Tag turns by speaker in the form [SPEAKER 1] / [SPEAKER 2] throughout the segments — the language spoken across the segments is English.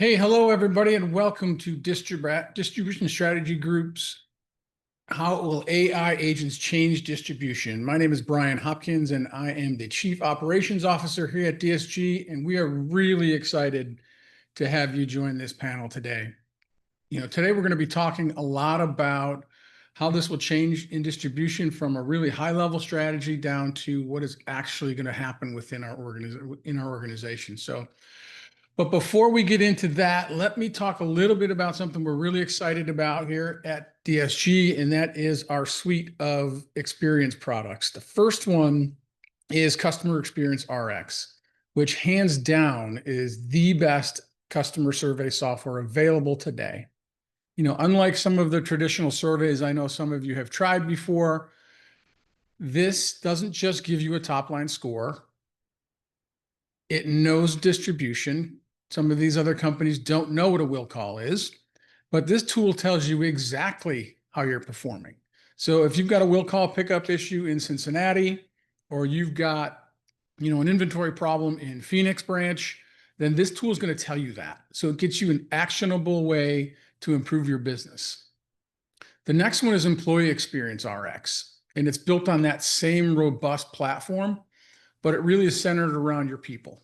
[SPEAKER 1] Hey, hello, everybody, and welcome to Distribution Strategy Group's How Will AI Agents Change Distribution? My name is Brian Hopkins, and I am the Chief Operations Officer here at DSG, and we are really excited to have you join this panel today. Today we're going to be talking a lot about how this will change in distribution from a really high-level strategy down to what is actually going to happen within our organization. But before we get into that, let me talk a little bit about something we're really excited about here at DSG, and that is our suite of experience products. The first one is Customer Experience RX, which hands down is the best customer survey software available today. Unlike some of the traditional surveys I know some of you have tried before, this doesn't just give you a top-line score. It knows distribution. Some of these other companies don't know what a will call is, but this tool tells you exactly how you're performing. So if you've got a will call pickup issue in Cincinnati, or you've got, an inventory problem in Phoenix branch, then this tool is going to tell you that. So it gets you an actionable way to improve your business. The next one is Employee Experience RX, and it's built on that same robust platform, but it really is centered around your people.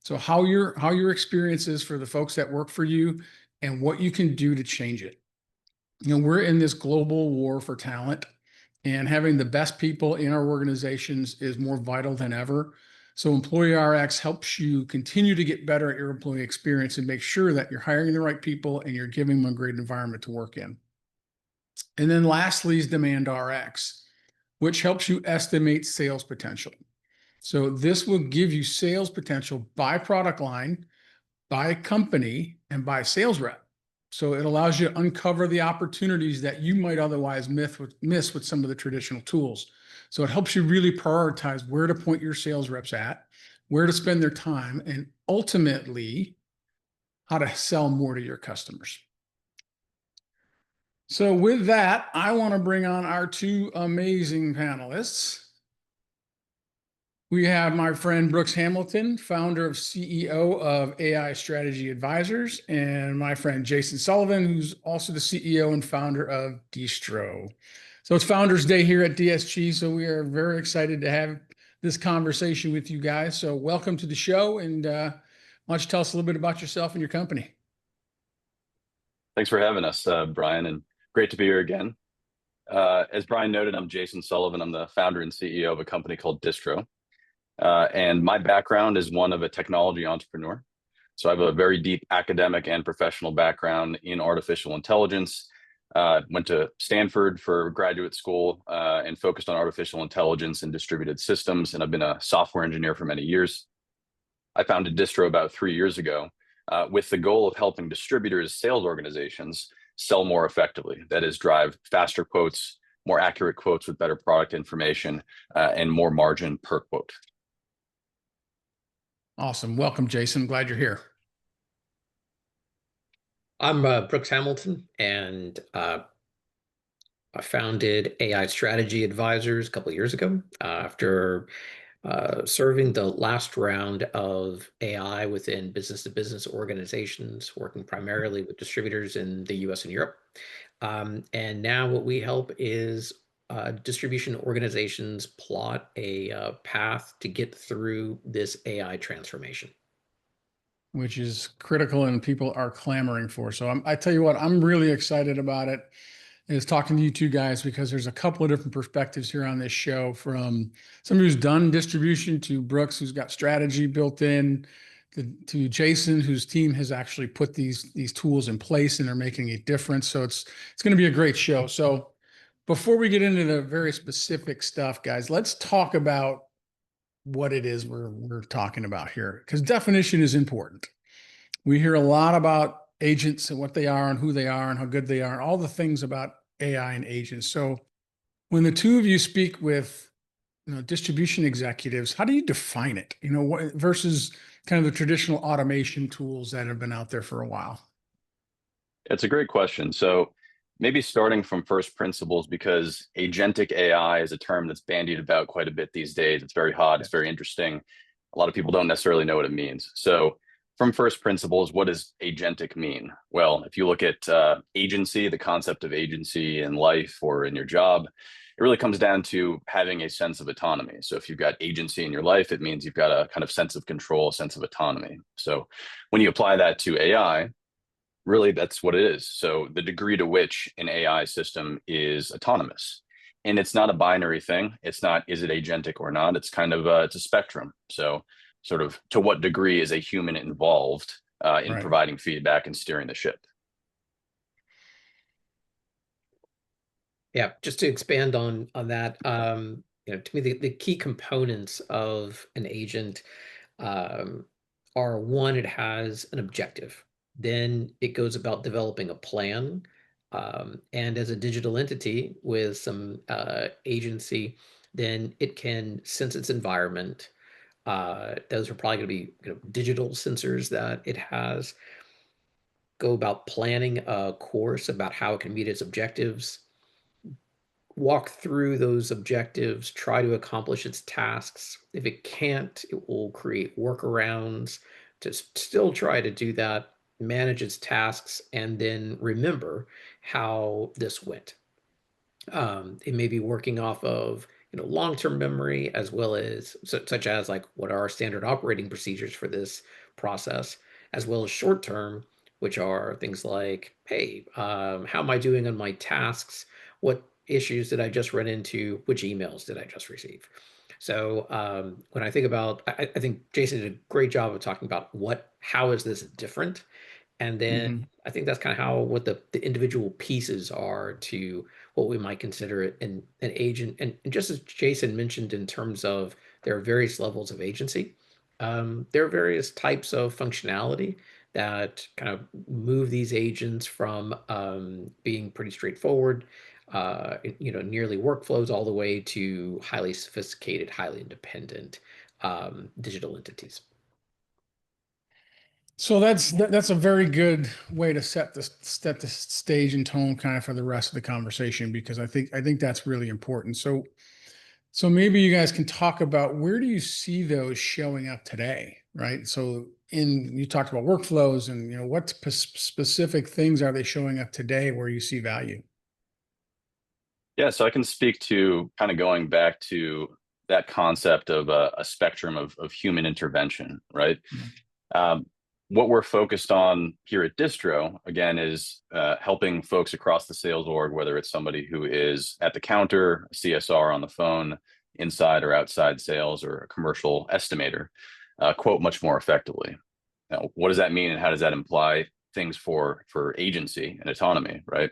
[SPEAKER 1] So how your experience is for the folks that work for you and what you can do to change it. We're in this global war for talent, and having the best people in our organizations is more vital than ever. So Employee RX helps you continue to get better at your employee experience and make sure that you're hiring the right people and you're giving them a great environment to work in. And then lastly is Demand RX, which helps you estimate sales potential. So this will give you sales potential by product line, by company, and by sales rep. So it allows you to uncover the opportunities that you might otherwise miss with some of the traditional tools. So it helps you really prioritize where to point your sales reps at, where to spend their time, and ultimately how to sell more to your customers. So with that, I want to bring on our two amazing panelists. We have my friend Brooks Hamilton, founder of CEO of AI Strategy Advisors, and my friend Jason Sullivan, who's also the CEO and founder of Distro. So it's Founders Day here at DSG, so we are very excited to have this conversation with you guys. So welcome to the show, and why don't you tell us a little bit about yourself and your company?
[SPEAKER 2] Thanks for having us, Brian, and great to be here again. As Brian noted, I'm Jason Sullivan. I'm the founder and CEO of a company called Distro. And my background is one of a technology entrepreneur. So I have a very deep academic and professional background in artificial intelligence. Went to Stanford for graduate school and focused on artificial intelligence and distributed systems. And I've been a software engineer for many years. I founded Distro about 3 years ago with the goal of helping distributors, sales organizations sell more effectively. That is, drive faster quotes, more accurate quotes with better product information, and more margin per quote.
[SPEAKER 1] Awesome. Welcome, Jason. Glad you're here.
[SPEAKER 3] I'm Brooks Hamilton, and I founded AI Strategy Advisors a couple of years ago after serving the last round of AI within business-to-business organizations, working primarily with distributors in the US and Europe. And now what we help is distribution organizations plot a path to get through this AI transformation,
[SPEAKER 1] which is critical and people are clamoring for. So I tell you what, I'm really excited about it, is talking to you two guys, because there's a couple of different perspectives here on this show, from somebody who's done distribution to Brooks, who's got strategy built in, to Jason, whose team has actually put these tools in place and they're making a difference. So it's going to be a great show. So before we get into the very specific stuff, guys, let's talk about what it is we're talking about here, because definition is important. We hear a lot about agents and what they are and who they are and how good they are, and all the things about AI and agents. So when the two of you speak with distribution executives, how do you define it? What versus kind of the traditional automation tools that have been out there for a while?
[SPEAKER 2] It's a great question. So maybe starting from first principles, because agentic AI is a term that's bandied about quite a bit these days. It's very hot. It's very interesting. A lot of people don't necessarily know what it means. So from first principles, what does agentic mean? Well, if you look at agency, the concept of agency in life or in your job, it really comes down to having a sense of autonomy. So if you've got agency in your life, it means you've got a kind of sense of control, sense of autonomy. So when you apply that to AI, really that's what it is. So the degree to which an AI system is autonomous. And it's not a binary thing. It's not, is it agentic or not? It's kind of it's a spectrum. So sort of to what degree is a human involved in
[SPEAKER 1] Right.
[SPEAKER 2] providing feedback and steering the ship?
[SPEAKER 3] Yeah, just to expand on that, to me, the key components of an agent um, are one, it has an objective. Then it goes about developing a plan. And as a digital entity with some agency, then it can sense its environment. Those are probably going to be digital sensors that it has. Go about planning a course about how it can meet its objectives, walk through those objectives, try to accomplish its tasks. If it can't, it will create workarounds to still try to do that, manage its tasks, and then remember how this went. It may be working off of long-term memory as well as such as like what are our standard operating procedures for this process, as well as short-term, which are things like, hey, how am I doing on my tasks? What issues did I just run into? Which emails did I just receive? So when I think about, I think Jason did a great job of talking about how is this different? And then
[SPEAKER 1] Mhm.
[SPEAKER 3] I think that's kind of how what the individual pieces are to what we might consider an agent. And just as Jason mentioned, in terms of there are various levels of agency, there are various types of functionality that kind of move these agents from being pretty straightforward, nearly workflows, all the way to highly sophisticated, highly independent digital entities.
[SPEAKER 1] So that's a very good way to set the stage and tone kind of for the rest of the conversation, because I think that's really important. So maybe you guys can talk about, where do you see those showing up today, right? So you talked about workflows, and what specific things are they showing up today where you see value?
[SPEAKER 2] Yeah, so I can speak to kind of going back to that concept of a spectrum of human intervention, right?
[SPEAKER 1] Yeah.
[SPEAKER 2] Um, what we're focused on here at Distro, again, is helping folks across the sales org, whether it's somebody who is at the counter, a CSR on the phone, inside or outside sales, or a commercial estimator, quote much more effectively. Now, what does that mean, and how does that imply things for agency and autonomy, right?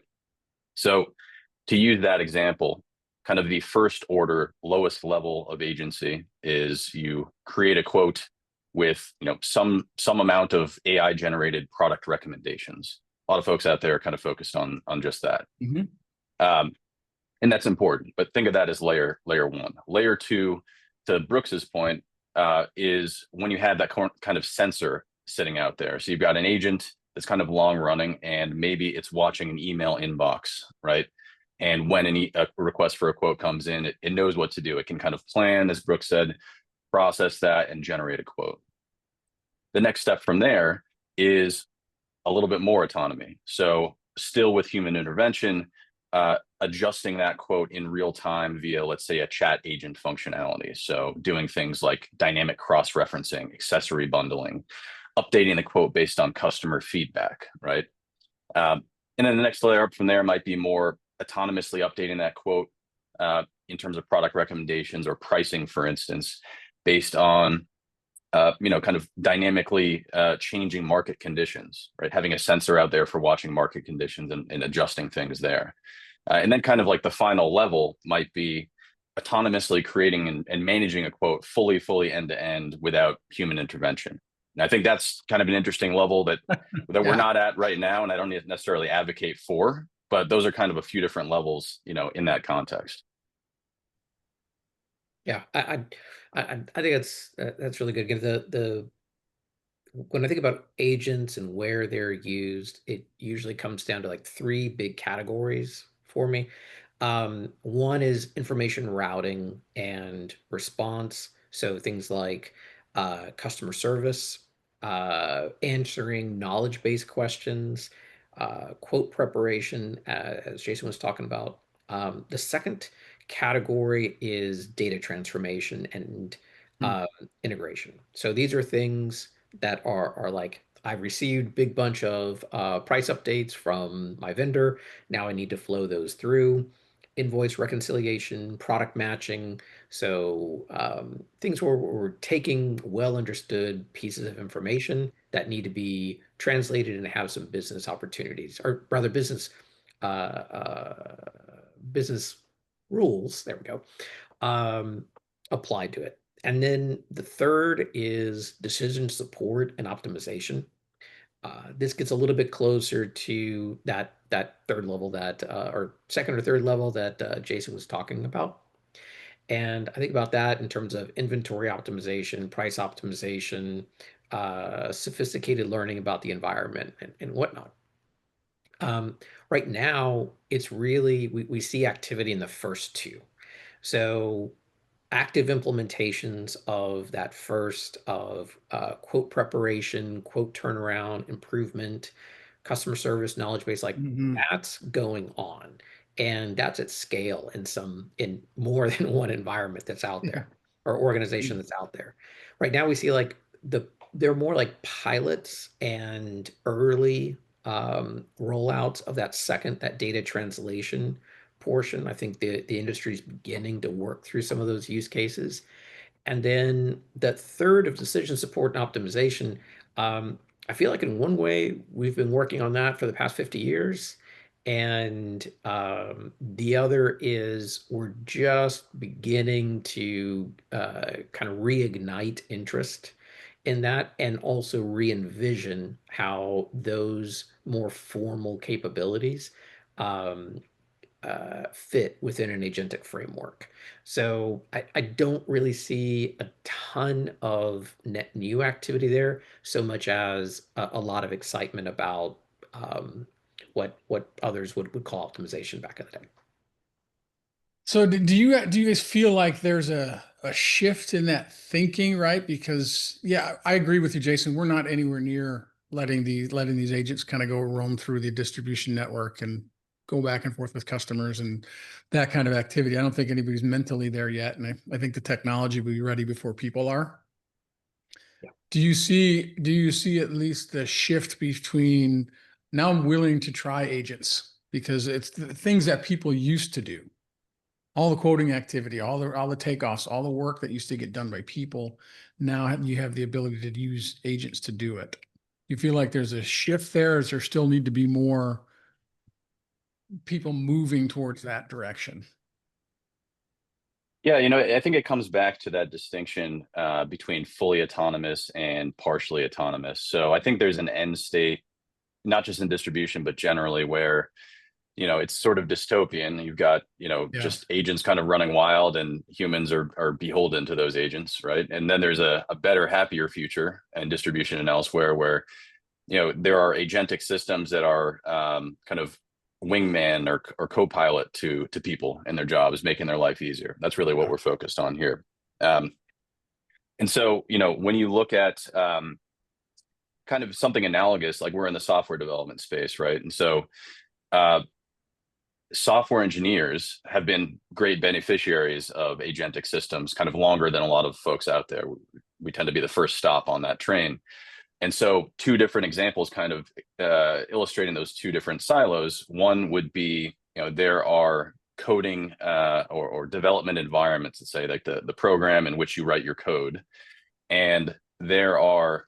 [SPEAKER 2] So to use that example, kind of the first order, lowest level of agency is you create a quote with some amount of AI generated product recommendations. A lot of folks out there are kind of focused on just that.
[SPEAKER 1] Mhm.
[SPEAKER 2] Um, and that's important. But think of that as layer one. Layer two, to Brooks's point, is when you have that kind of sensor sitting out there. So you've got an agent that's kind of long running, and maybe it's watching an email inbox, right? And when a request for a quote comes in, it knows what to do. It can kind of plan, as Brooks said, process that, and generate a quote. The next step from there is a little bit more autonomy. So still with human intervention, adjusting that quote in real time via, let's say, a chat agent functionality. So doing things like dynamic cross-referencing, accessory bundling, updating the quote based on customer feedback, right? And then the next layer up from there might be more autonomously updating that quote in terms of product recommendations or pricing, for instance, based on kind of dynamically changing market conditions, right? Having a sensor out there for watching market conditions and adjusting things there. And then kind of like the final level might be autonomously creating and managing a quote fully end to end without human intervention. And I think that's kind of an interesting level that we're
[SPEAKER 1] Yeah.
[SPEAKER 2] not at right now, and I don't necessarily advocate for, but those are kind of a few different levels, in that context.
[SPEAKER 3] Yeah, I think that's really good. Again, the when I think about agents and where they're used, it usually comes down to like three big categories for me. One is information routing and response, so things like customer service, answering knowledge-based questions, quote preparation, as Jason was talking about. The second category is data transformation and
[SPEAKER 1] Hmm.
[SPEAKER 3] integration. So these are things that are like, I've received big bunch of price updates from my vendor. Now I need to flow those through. Invoice reconciliation, product matching. So things where we're taking well understood pieces of information that need to be translated and have some business opportunities, or rather uh, uh, business rules. There we go. Um, applied to it. And then the third is decision support and optimization. This gets a little bit closer to that third level that or second or third level that Jason was talking about. And I think about that in terms of inventory optimization, price optimization, sophisticated learning about the environment and whatnot. Um, right now, it's really, we see activity in the first two. So active implementations of that first of quote preparation, quote turnaround, improvement, customer service, knowledge base, like
[SPEAKER 1] Hmm.
[SPEAKER 3] that's going on. And that's at scale in more than one environment that's out
[SPEAKER 1] Yeah.
[SPEAKER 3] there or organization that's out there. Right now we see like they're more like pilots and early rollouts of that second, that data translation portion. I think the industry is beginning to work through some of those use cases. And then the third of decision support and optimization, I feel like in one way we've been working on that for the past 50 years. And the other is we're just beginning to kind of reignite interest in that and also re-envision how those more formal capabilities um, fit within an agentic framework. So I don't really see a ton of net new activity there, so much as a lot of excitement about what others would call optimization back in the day.
[SPEAKER 1] So do you guys feel like there's a shift in that thinking, right? Because yeah, I agree with you, Jason. We're not anywhere near letting these agents kind of go roam through the distribution network and go back and forth with customers and that kind of activity. I don't think anybody's mentally there yet, and I think the technology will be ready before people are.
[SPEAKER 3] Yeah.
[SPEAKER 1] Do you see at least the shift between now I'm willing to try agents because it's the things that people used to do, all the quoting activity, all the takeoffs, all the work that used to get done by people. Now you have the ability to use agents to do it. You feel like there's a shift there? Is there still need to be more people moving towards that direction?
[SPEAKER 2] Yeah, I think it comes back to that distinction between fully autonomous and partially autonomous. So I think there's an end state, not just in distribution, but generally where it's sort of dystopian. You've got
[SPEAKER 1] Yeah.
[SPEAKER 2] just agents kind of running wild, and humans are beholden to those agents, right? And then there's a better, happier future and distribution and elsewhere where there are agentic systems that are kind of wingman or co-pilot to people and their jobs, making their life easier. That's really what
[SPEAKER 1] Yeah.
[SPEAKER 2] we're focused on here. And so when you look at kind of something analogous, like we're in the software development space, right? And so uh, software engineers have been great beneficiaries of agentic systems kind of longer than a lot of folks out there. We tend to be the first stop on that train. And so two different examples kind of illustrating those two different silos. One would be, there are coding or development environments, let's say, like the program in which you write your code. And there are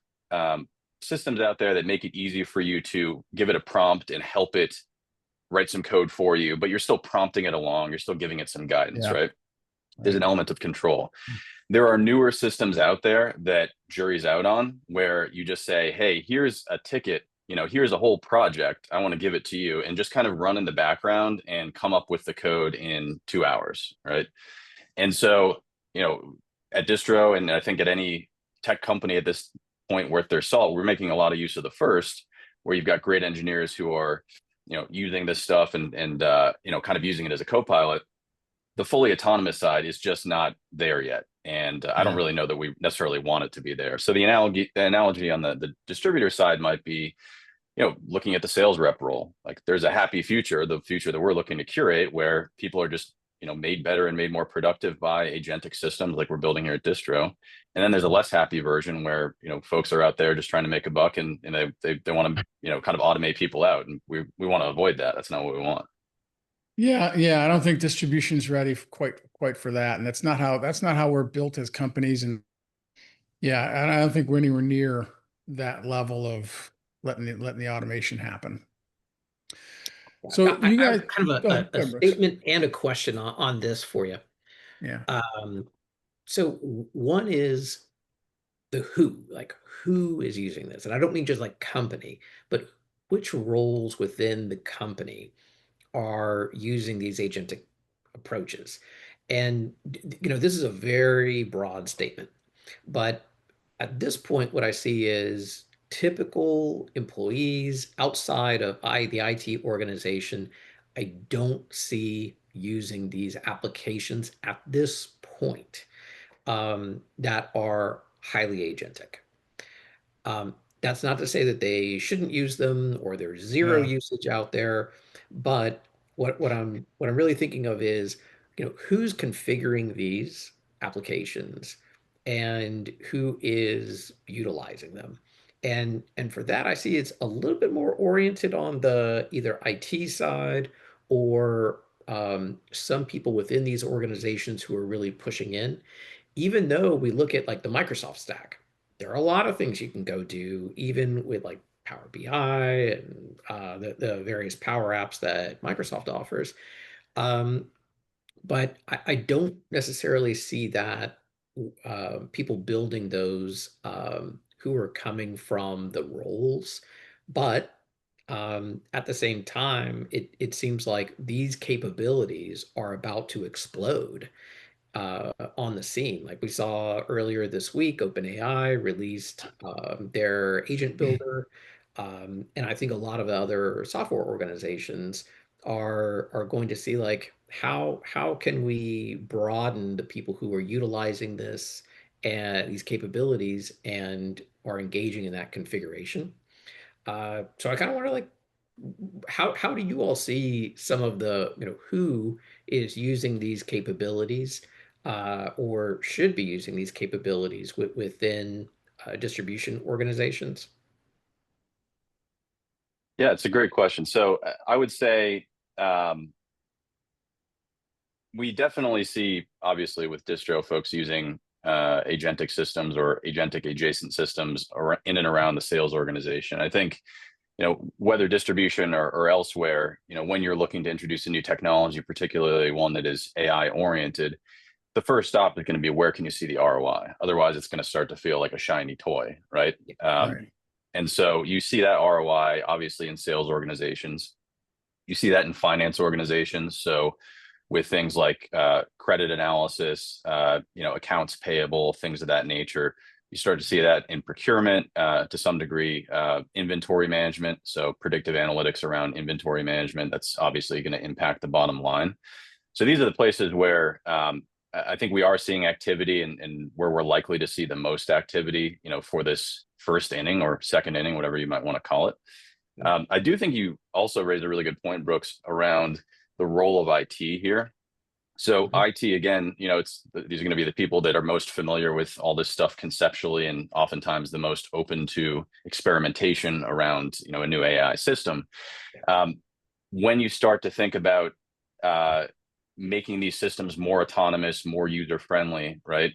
[SPEAKER 2] systems out there that make it easy for you to give it a prompt and help it write some code for you, but you're still prompting it along. You're still giving it some guidance,
[SPEAKER 1] Yeah.
[SPEAKER 2] right? There's
[SPEAKER 1] Right.
[SPEAKER 2] an element of control. There are newer systems out there that jury's out on where you just say, hey, here's a ticket, here's a whole project. I want to give it to you and just kind of run in the background and come up with the code in 2 hours, right? And so, at distro, and I think at any tech company at this point worth their salt, we're making a lot of use of the first, where you've got great engineers who are, using this stuff and kind of using it as a co-pilot. The fully autonomous side is just not there yet. And I don't
[SPEAKER 1] Yeah.
[SPEAKER 2] really know that we necessarily want it to be there. So the analogy on the distributor side might be, looking at the sales rep role. Like there's a happy future, the future that we're looking to curate, where people are just, made better and made more productive by agentic systems like we're building here at Distro. And then there's a less happy version where, folks are out there just trying to make a buck, and they want to, kind of automate people out. And we want to avoid that. That's not what we want.
[SPEAKER 1] Yeah, yeah. I don't think distribution's ready for quite for that. And that's not how we're built as companies. And yeah, and I don't think we're anywhere near that level of letting the automation happen. So you
[SPEAKER 3] I
[SPEAKER 1] guys,
[SPEAKER 3] have kind of
[SPEAKER 1] go
[SPEAKER 3] a,
[SPEAKER 1] ahead,
[SPEAKER 3] a
[SPEAKER 1] Brooks.
[SPEAKER 3] statement and a question on this for you.
[SPEAKER 1] Yeah,
[SPEAKER 3] Um, so one is the who, like who is using this? And I don't mean just like company, but which roles within the company are using these agentic approaches. And this is a very broad statement, but at this point, what I see is typical employees outside of the IT organization. I don't see using these applications at this point that are highly agentic. That's not to say that they shouldn't use them or there's zero
[SPEAKER 1] yeah,
[SPEAKER 3] usage out there, but what I'm really thinking of is, who's configuring these applications and who is utilizing them. And for that, I see it's a little bit more oriented on the either IT side or some people within these organizations who are really pushing in. Even though we look at like the Microsoft stack, there are a lot of things you can go do, even with like Power BI and the various Power Apps that Microsoft offers. Um, but I don't necessarily see that people building those who are coming from the roles. But at the same time, it seems like these capabilities are about to explode on the scene. Like we saw earlier this week, OpenAI released their agent builder, and I think a lot of other software organizations are going to see like how can we broaden the people who are utilizing this and these capabilities and are engaging in that configuration. So I kind of wonder like how do you all see some of the, who is using these capabilities or should be using these capabilities within distribution organizations?
[SPEAKER 2] Yeah, it's a great question. So I would say we definitely see, obviously, with distro folks using agentic systems or agentic adjacent systems in and around the sales organization. I think, whether distribution or elsewhere, when you're looking to introduce a new technology, particularly one that is AI oriented, the first stop is going to be, where can you see the ROI? Otherwise, it's going to start to feel like a shiny toy, right?
[SPEAKER 3] Yeah.
[SPEAKER 1] right.
[SPEAKER 2] And so you see that ROI obviously in sales organizations. You see that in finance organizations. So with things like credit analysis, accounts payable, things of that nature. You start to see that in procurement to some degree, inventory management. So predictive analytics around inventory management, that's obviously going to impact the bottom line. So these are the places where I think we are seeing activity, and where we're likely to see the most activity, for this first inning or second inning, whatever you might want to call it. I do think you also raised a really good point, Brooks, around the role of IT here. So
[SPEAKER 3] Mhm.
[SPEAKER 2] IT, again, these are going to be the people that are most familiar with all this stuff conceptually, and oftentimes the most open to experimentation around, a new AI system. Um, when you start to think about making these systems more autonomous, more user friendly, right?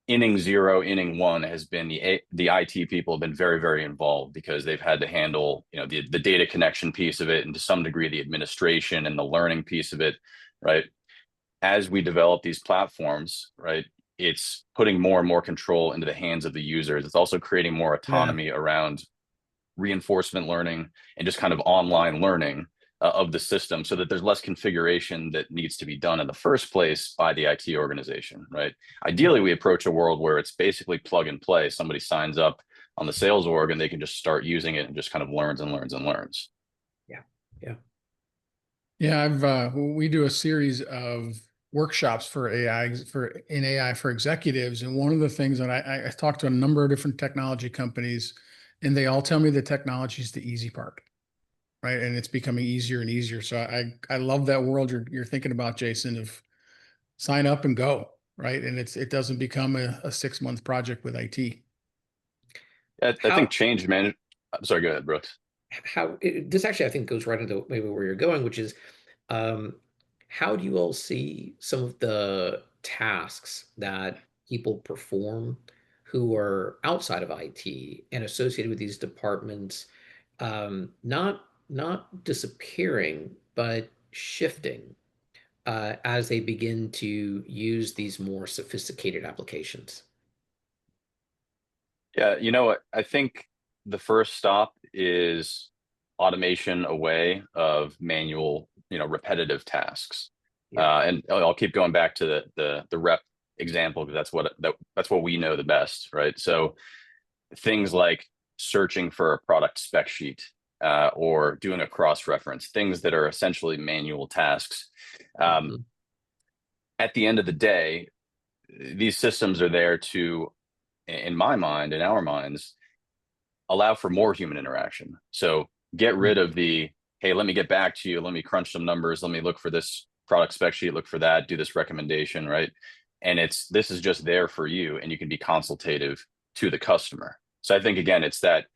[SPEAKER 2] Inning zero, inning one has been the IT people have been very, very involved, because they've had to handle, the data connection piece of it, and to some degree the administration and the learning piece of it, right? As we develop these platforms, right, it's putting more and more control into the hands of the users. It's also creating more
[SPEAKER 1] Yeah,
[SPEAKER 2] autonomy around reinforcement learning and just kind of online learning of the system, so that there's less configuration that needs to be done in the first place by the IT organization, right? Ideally, we approach a world where it's basically plug and play. Somebody signs up on the sales org and they can just start using it and just kind of learns and learns and learns.
[SPEAKER 3] Yeah. Yeah.
[SPEAKER 1] yeah. We do a series of workshops for AI for executives. And one of the things that I talked to a number of different technology companies, and they all tell me the technology is the easy part, right? And it's becoming easier and easier. So I love that world you're thinking about, Jason, of sign up and go, right? And it doesn't become a 6-month project with IT.
[SPEAKER 2] I think change management. I'm sorry, go ahead, Brooks.
[SPEAKER 3] This actually, I think, goes right into maybe where you're going, which is um, how do you all see some of the tasks that people perform who are outside of IT and associated with these departments, not disappearing, but shifting as they begin to use these more sophisticated applications?
[SPEAKER 2] Yeah, you know what? I think the first stop is automation away of manual, repetitive tasks.
[SPEAKER 3] Yeah.
[SPEAKER 2] And I'll keep going back to the rep example because that's what we know the best, right? So things like searching for a product spec sheet or doing a cross reference, things that are essentially manual tasks. Um,
[SPEAKER 3] Mhm.
[SPEAKER 2] at the end of the day, these systems are there to, in my mind, in our minds, allow for more human interaction. So get rid of the, hey, let me get back to you, let me crunch some numbers, let me look for this product spec sheet, look for that, do this recommendation, right? And this is just there for you, and you can be consultative to the customer. So I think again, it's that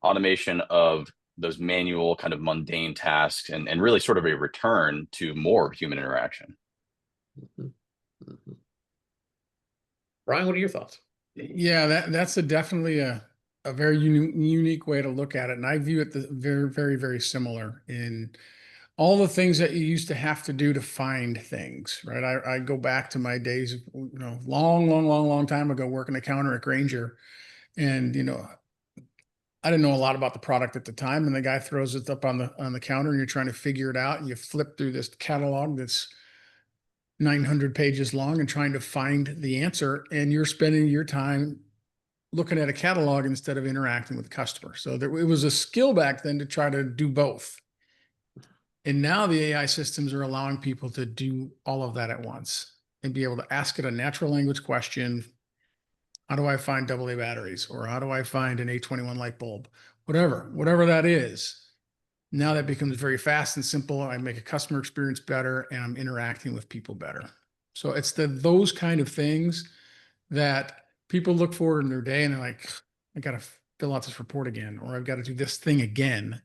[SPEAKER 2] automation of those manual kind of mundane tasks and really sort of a return to more human interaction.
[SPEAKER 3] Mhm. Mhm. Brian, what are your thoughts?
[SPEAKER 1] Yeah, that's definitely a very unique way to look at it. And I view it very, very, very similar in all the things that you used to have to do to find things, right? I go back to my days, long, long, long, long time ago, working a counter at Granger. And, I didn't know a lot about the product at the time. And the guy throws it up on the counter and you're trying to figure it out. And you flip through this catalog that's 900 pages long and trying to find the answer. And you're spending your time looking at a catalog instead of interacting with the customer. So it was a skill back then to try to do both. And now the AI systems are allowing people to do all of that at once and be able to ask it a natural language question. How do I find AA batteries? Or how do I find an A21 light bulb? Whatever that is. Now that becomes very fast and simple. I make a customer experience better and I'm interacting with people better. So it's those kind of things that people look for in their day and they're like, I got to fill out this report again, or I've got to do this thing again.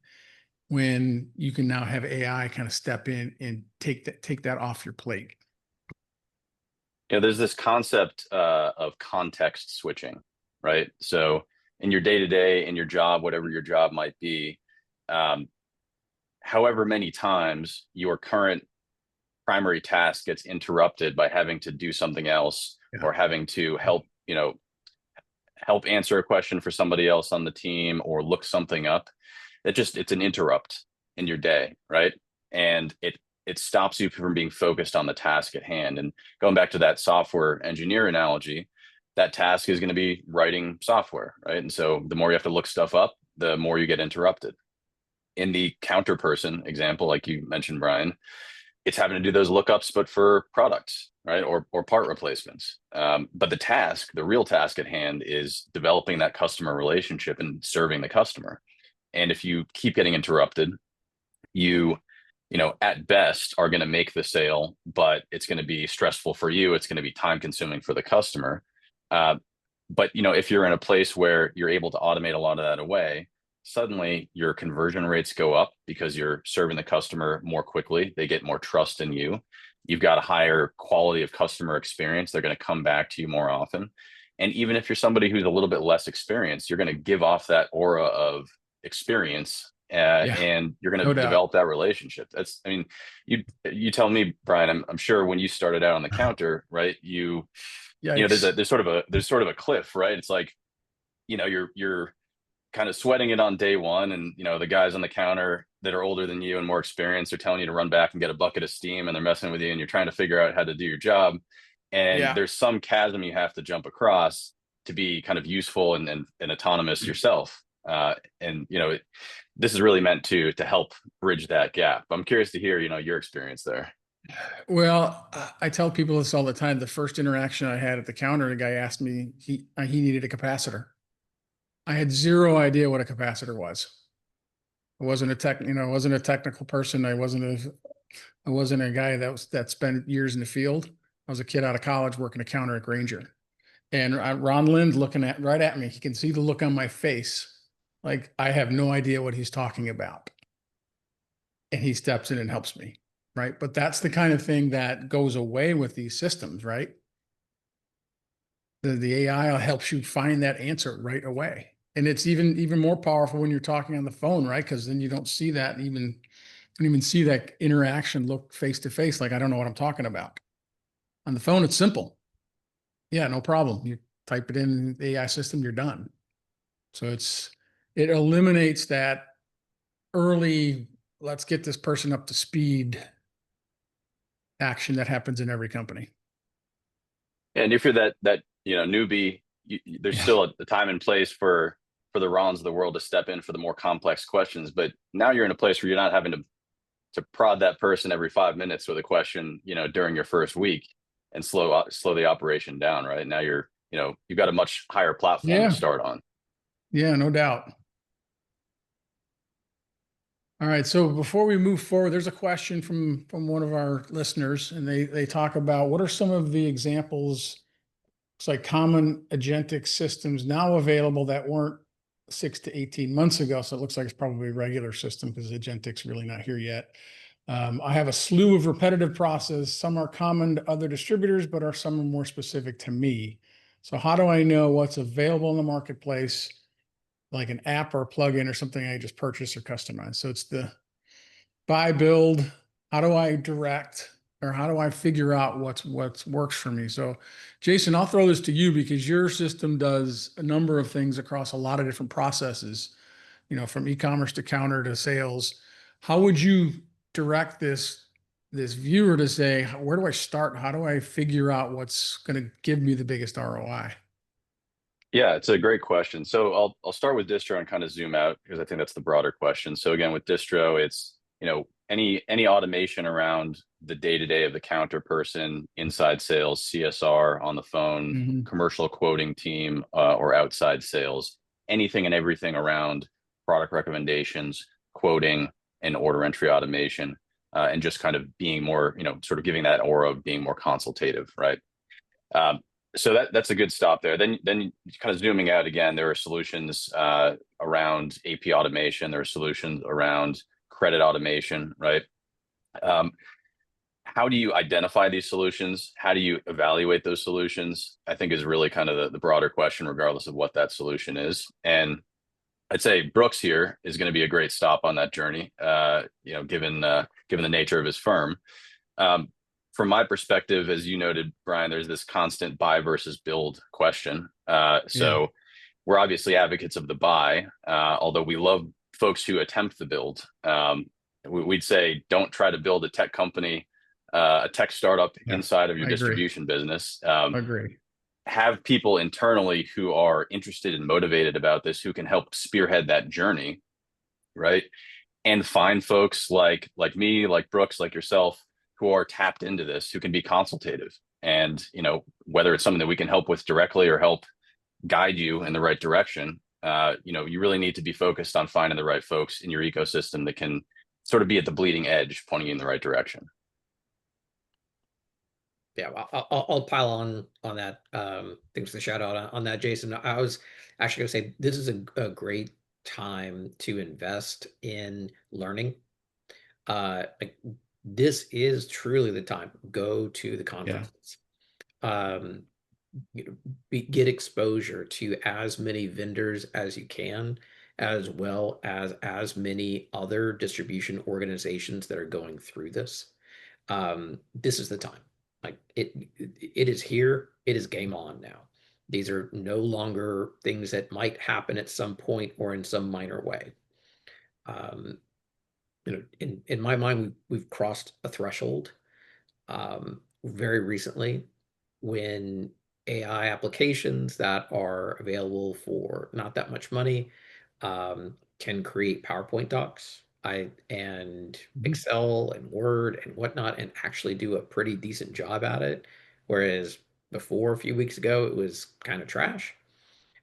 [SPEAKER 1] When you can now have AI kind of step in and take that off your plate.
[SPEAKER 2] There's this concept of context switching, right? So in your day to day, in your job, whatever your job might be, um, however many times your current primary task gets interrupted by having to do something else
[SPEAKER 1] Yeah.
[SPEAKER 2] or having to help answer a question for somebody else on the team or look something up, it's an interrupt in your day, right? And it stops you from being focused on the task at hand. And going back to that software engineer analogy, that task is going to be writing software, right? And so the more you have to look stuff up, the more you get interrupted. In the counter person example, like you mentioned, Brian, it's having to do those lookups, but for products, right? Or part replacements. But the real task at hand is developing that customer relationship and serving the customer. And if you keep getting interrupted, you at best are going to make the sale, but it's going to be stressful for you. It's going to be time consuming for the customer. But if you're in a place where you're able to automate a lot of that away, suddenly your conversion rates go up because you're serving the customer more quickly. They get more trust in you. You've got a higher quality of customer experience. They're going to come back to you more often. And even if you're somebody who's a little bit less experienced, you're going to give off that aura of experience
[SPEAKER 1] Yeah,
[SPEAKER 2] and you're going
[SPEAKER 1] no
[SPEAKER 2] to
[SPEAKER 1] doubt.
[SPEAKER 2] develop that relationship. I mean, you tell me, Brian. I'm sure when you started out on the counter, right? There's
[SPEAKER 1] Yikes.
[SPEAKER 2] there's sort of a cliff, right? It's like, you're kind of sweating it on day one, and the guys on the counter that are older than you and more experienced are telling you to run back and get a bucket of steam, and they're messing with you, and you're trying to figure out how to do your job. And
[SPEAKER 1] Yeah.
[SPEAKER 2] there's some chasm you have to jump across to be kind of useful and autonomous yourself. And this is really meant to help bridge that gap. I'm curious to hear your experience there.
[SPEAKER 1] Well, I tell people this all the time. The first interaction I had at the counter, the guy asked me, he needed a capacitor. I had zero idea what a capacitor was. I wasn't a I wasn't a technical person. I wasn't a guy that spent years in the field. I was a kid out of college working a counter at Granger. And Ron Lind looking right at me. He can see the look on my face. Like I have no idea what he's talking about. And he steps in and helps me. Right. But that's the kind of thing that goes away with these systems, right? The AI helps you find that answer right away. And it's even more powerful when you're talking on the phone, right? Because then you don't see that even see that interaction look face to face. Like, I don't know what I'm talking about. On the phone, it's simple. Yeah, no problem. You type it in the AI system, you're done. So it eliminates that early, let's get this person up to speed action that happens in every company.
[SPEAKER 2] And if you're that newbie, there's
[SPEAKER 1] Yeah.
[SPEAKER 2] still a time and place for the Rons of the world to step in for the more complex questions. But now you're in a place where you're not having to prod that person every 5 minutes with a question, during your first week, and slow the operation down. Right now, you've got a much higher platform to
[SPEAKER 1] Yeah.
[SPEAKER 2] start on.
[SPEAKER 1] Yeah, no doubt. All right. So before we move forward, there's a question from one of our listeners, and they talk about what are some of the examples. It's like common agentic systems now available that weren't 6 to 18 months ago. So it looks like it's probably a regular system because agentic's really not here yet. I have a slew of repetitive process. Some are common to other distributors, but some are more specific to me. So how do I know what's available in the marketplace, like an app or a plugin or something I just purchase or customize? So it's the buy, build. How do I direct or how do I figure out what's works for me? So, Jason, I'll throw this to you because your system does a number of things across a lot of different processes, from e-commerce to counter to sales. How would you direct this viewer to say, where do I start? How do I figure out what's going to give me the biggest ROI?
[SPEAKER 2] Yeah, it's a great question. So I'll start with distro and kind of zoom out because I think that's the broader question. So again, with distro, it's any automation around the day to day of the counter person, inside sales, CSR on the phone,
[SPEAKER 1] Mm-hmm.
[SPEAKER 2] commercial quoting team, or outside sales, anything and everything around product recommendations, quoting, and order entry automation, and just kind of being more, sort of giving that aura of being more consultative, right? Um, so that's a good stop there. Then kind of zooming out again, there are solutions around AP automation. There are solutions around credit automation, right? Um, how do you identify these solutions? How do you evaluate those solutions? I think is really kind of the broader question, regardless of what that solution is. And I'd say Brooks here is going to be a great stop on that journey. Given the nature of his firm. Um, from my perspective, as you noted, Brian, there's this constant buy versus build question.
[SPEAKER 1] Yeah.
[SPEAKER 2] So we're obviously advocates of the buy, although we love folks who attempt the build. We'd say don't try to build a tech company, a tech startup
[SPEAKER 1] Yeah.
[SPEAKER 2] inside of your
[SPEAKER 1] I agree.
[SPEAKER 2] distribution business.
[SPEAKER 1] I agree.
[SPEAKER 2] Have people internally who are interested and motivated about this, who can help spearhead that journey, right? And find folks like me, like Brooks, like yourself, who are tapped into this, who can be consultative. And whether it's something that we can help with directly or help guide you in the right direction, you really need to be focused on finding the right folks in your ecosystem that can sort of be at the bleeding edge, pointing you in the right direction.
[SPEAKER 3] Yeah, I'll pile on that. Thanks for the shout out on that, Jason. I was actually going to say this is a great time to invest in learning. Like this is truly the time. Go to the
[SPEAKER 1] Yeah.
[SPEAKER 3] conferences. Um, get exposure to as many vendors as you can, as well as many other distribution organizations that are going through this. This is the time. Like it is here. It is game on now. These are no longer things that might happen at some point or in some minor way. Um, in my mind, we've crossed a threshold very recently when AI applications that are available for not that much money can create PowerPoint docs and
[SPEAKER 1] Mhm.
[SPEAKER 3] Excel and Word and whatnot and actually do a pretty decent job at it. Whereas before a few weeks ago, it was kind of trash.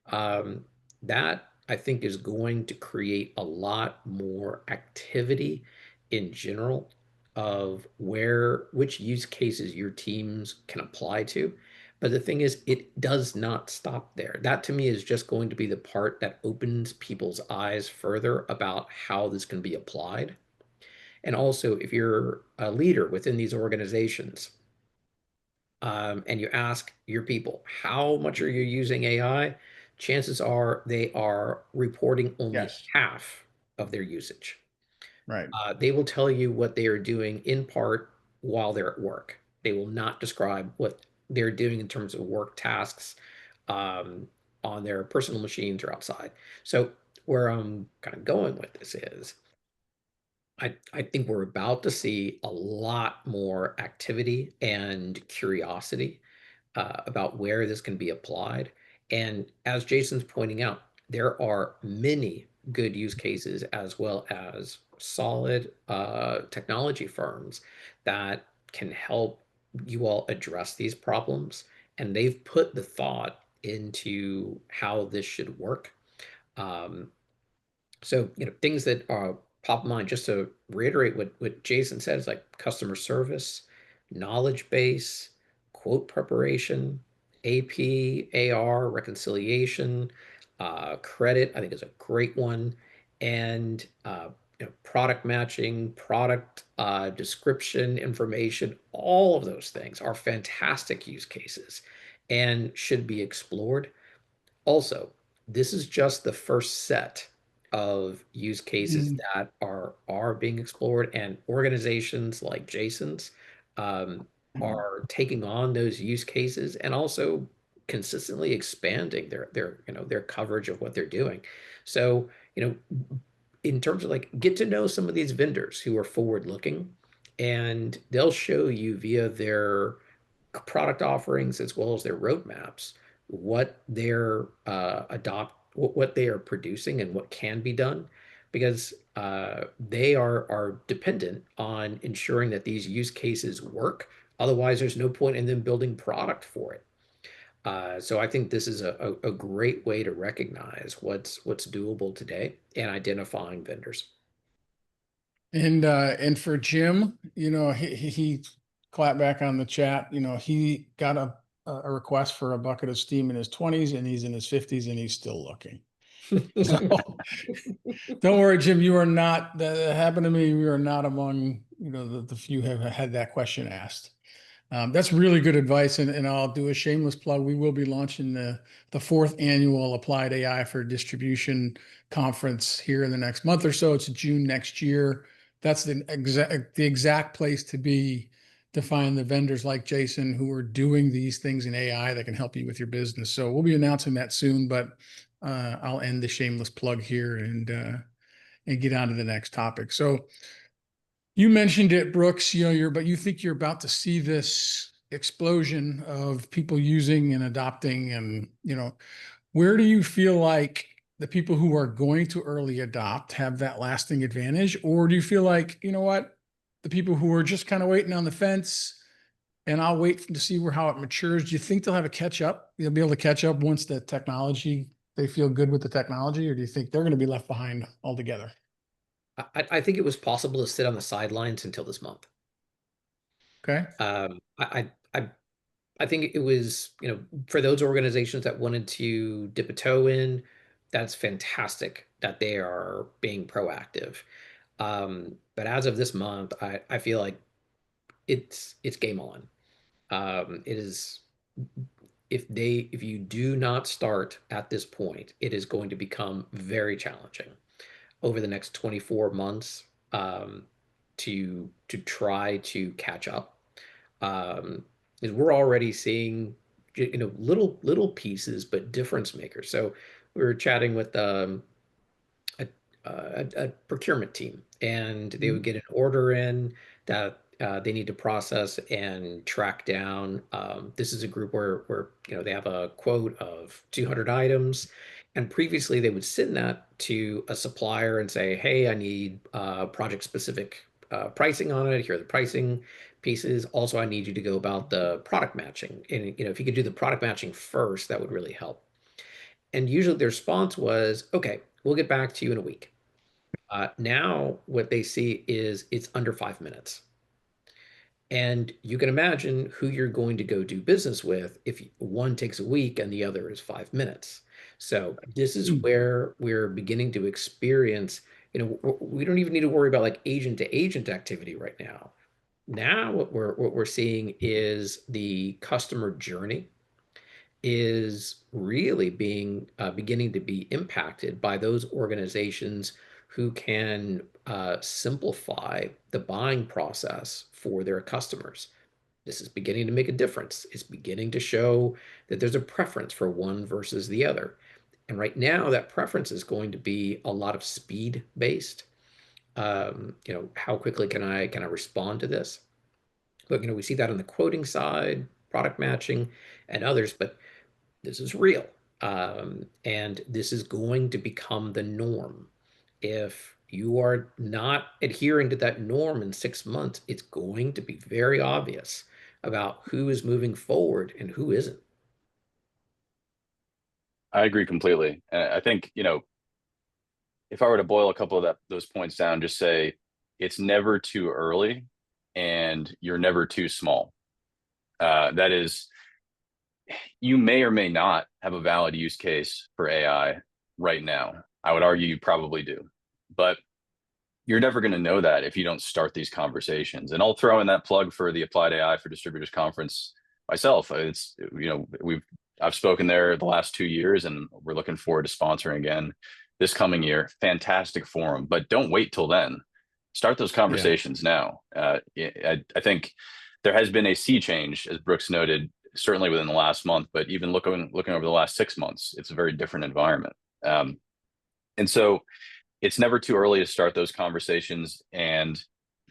[SPEAKER 3] Um, that I think is going to create a lot more activity in general of which use cases your teams can apply to. But the thing is, it does not stop there. That to me is just going to be the part that opens people's eyes further about how this can be applied. And also, if you're a leader within these organizations, and you ask your people, how much are you using AI? Chances are they are reporting only
[SPEAKER 1] Yes,
[SPEAKER 3] half of their usage.
[SPEAKER 1] right.
[SPEAKER 3] They will tell you what they are doing in part while they're at work. They will not describe what they're doing in terms of work tasks um, on their personal machines or outside. So, where I'm kind of going with this is I think we're about to see a lot more activity and curiosity about where this can be applied. And as Jason's pointing out, there are many good use cases as well as solid technology firms that can help you all address these problems. And they've put the thought into how this should work. Um, so, things that are pop of mind, just to reiterate what Jason said, is like customer service, knowledge base, quote preparation, AP, AR, reconciliation, credit, I think is a great one. And product matching, product description, information, all of those things are fantastic use cases and should be explored. Also, this is just the first set of use cases
[SPEAKER 1] Mm,
[SPEAKER 3] that are being explored, and organizations like Jason's um,
[SPEAKER 1] mm.
[SPEAKER 3] are taking on those use cases and also consistently expanding their coverage of what they're doing. So, in terms of like get to know some of these vendors who are forward looking, and they'll show you via their product offerings as well as their roadmaps, what they're what they are producing and what can be done, because they are dependent on ensuring that these use cases work. Otherwise, there's no point in them building product for it. So I think this is a great way to recognize what's doable today and identifying vendors.
[SPEAKER 1] And for Jim, he clapped back on the chat. He got a request for a bucket of steam in his 20s, and he's in his 50s, and he's still looking. So don't worry, Jim. You are not. That happened to me. We are not among the few have had that question asked. That's really good advice, and I'll do a shameless plug. We will be launching the fourth annual Applied AI for Distribution conference here in the next month or so. It's June next year. That's the exact place to be to find the vendors like Jason who are doing these things in AI that can help you with your business. So we'll be announcing that soon, but I'll end the shameless plug here and get on to the next topic. So you mentioned it, Brooks, but you think you're about to see this explosion of people using and adopting and, where do you feel like the people who are going to early adopt have that lasting advantage? Or do you feel like, what, the people who are just kind of waiting on the fence and I'll wait to see how it matures. Do you think they'll have a catch up? They'll be able to catch up once they feel good with the technology, or do you think they're going to be left behind altogether?
[SPEAKER 3] I think it was possible to sit on the sidelines until this month.
[SPEAKER 1] Okay.
[SPEAKER 3] I think it was, for those organizations that wanted to dip a toe in, that's fantastic that they are being proactive. But as of this month, I feel like it's game on. It is if you do not start at this point, it is going to become very challenging over the next 24 months to try to catch up. Is we're already seeing little pieces but difference makers. So we were chatting with a, a procurement team, and they would
[SPEAKER 1] Mhm.
[SPEAKER 3] get an order in that they need to process and track down. This is a group where they have a quote of 200 items, And previously, they would send that to a supplier and say, "Hey, I need project specific pricing on it. Here are the pricing pieces. Also, I need you to go about the product matching. And if you could do the product matching first, that would really help." And usually, the response was, "Okay, we'll get back to you in a week." Now, what they see is it's under 5 minutes. And you can imagine who you're going to go do business with if one takes a week and the other is 5 minutes. So this is
[SPEAKER 1] Mm.
[SPEAKER 3] where we're beginning to experience, we don't even need to worry about like agent to agent activity right now. Now what we're seeing is the customer journey is really beginning to be impacted by those organizations who can simplify the buying process for their customers. This is beginning to make a difference. It's beginning to show that there's a preference for one versus the other. And right now, that preference is going to be a lot of speed based. How quickly can I respond to this? But we see that on the quoting side, product matching, and others. But this is real. And this is going to become the norm. If you are not adhering to that norm in 6 months, it's going to be very obvious about who is moving forward and who isn't.
[SPEAKER 2] I agree completely. And I think, if I were to boil a couple of those points down, just say it's never too early and you're never too small. That is, you may or may not have a valid use case for AI right now. I would argue you probably do, but you're never going to know that if you don't start these conversations. And I'll throw in that plug for the Applied AI for Distributors conference myself. I've spoken there the last 2 years, and we're looking forward to sponsoring again this coming year. Fantastic forum, but don't wait till then. Start those
[SPEAKER 1] Yeah.
[SPEAKER 2] conversations now. I think there has been a sea change, as Brooks noted, certainly within the last month, but even looking over the last 6 months, it's a very different environment. And so it's never too early to start those conversations and